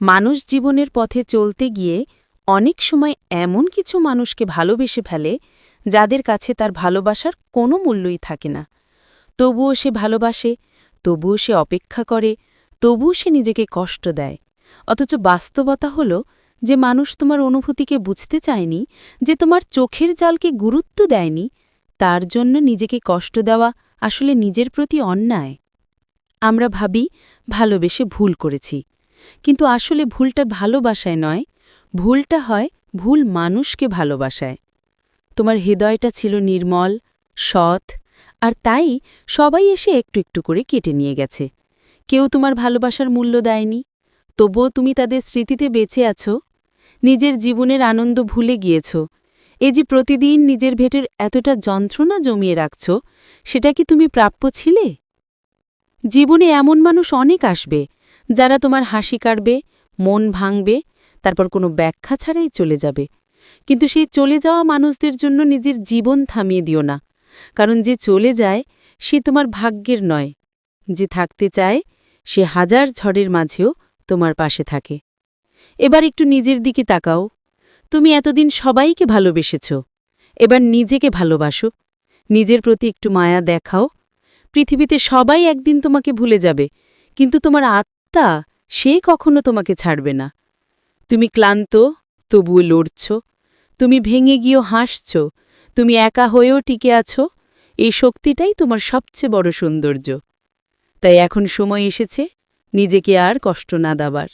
মানুষ জীবনের পথে চলতে গিয়ে অনেক সময় এমন কিছু মানুষকে ভালোবেসে ফেলে যাদের কাছে তার ভালোবাসার কোনো মূল্যই থাকে না। তবুও সে ভালোবাসে, তবুও সে অপেক্ষা করে, তবুও সে নিজেকে কষ্ট দেয়। অথচ বাস্তবতা হল যে মানুষ তোমার অনুভূতিকে বুঝতে চায়নি, যে তোমার চোখের জালকে গুরুত্ব দেয়নি, তার জন্য নিজেকে কষ্ট দেওয়া আসলে নিজের প্রতি অন্যায়। আমরা ভাবি ভালোবেসে ভুল করেছি, কিন্তু আসলে ভুলটা ভালোবাসায় নয়, ভুলটা হয় ভুল মানুষকে ভালোবাসায়। তোমার হৃদয়টা ছিল নির্মল, সৎ, আর তাই সবাই এসে একটু একটু করে কেটে নিয়ে গেছে। কেউ তোমার ভালোবাসার মূল্য দেয়নি, তবুও তুমি তাদের স্মৃতিতে বেঁচে আছো। নিজের জীবনের আনন্দ ভুলে গিয়েছ। এই যে প্রতিদিন নিজের ভেতর এতটা যন্ত্রণা জমিয়ে রাখছ, সেটা কি তুমি প্রাপ্য ছিলে? জীবনে এমন মানুষ অনেক আসবে যারা তোমার হাসি কাটবে, মন ভাঙবে, তারপর কোনো ব্যাখ্যা ছাড়াই চলে যাবে। কিন্তু সেই চলে যাওয়া মানুষদের জন্য নিজের জীবন থামিয়ে দিও না, কারণ যে চলে যায় সে তোমার ভাগ্যের নয়। যে থাকতে চায় সে হাজার ঝড়ের মাঝেও তোমার পাশে থাকে। এবার একটু নিজের দিকে তাকাও। তুমি এতদিন সবাইকে ভালোবেসেছ, এবার নিজেকে ভালোবাসো, নিজের প্রতি একটু মায়া দেখাও। পৃথিবীতে সবাই একদিন তোমাকে ভুলে যাবে, কিন্তু তোমার আত্মা সে কখনো তোমাকে ছাড়বে না। তুমি ক্লান্ত, তবুও লড়ছ। তুমি ভেঙে গিয়েও হাসছ, তুমি একা হয়েও টিকে আছো। এই শক্তিটাই তোমার সবচেয়ে বড় সৌন্দর্য। তাই এখন সময় এসেছে নিজেকে আর কষ্ট না দেবার।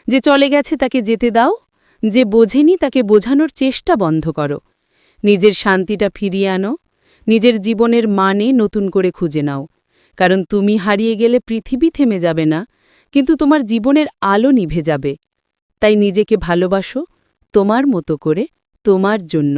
যে চলে গেছে তাকে যেতে দাও, যে বোঝেনি তাকে বোঝানোর চেষ্টা বন্ধ করো। নিজের শান্তিটা ফিরিয়ে আনো, নিজের জীবনের মানে নতুন করে খুঁজে নাও। কারণ তুমি হারিয়ে গেলে পৃথিবী থেমে যাবে না, কিন্তু তোমার জীবনের আলো নিভে যাবে। তাই নিজেকে ভালোবাসো, তোমার মতো করে, তোমার জন্য।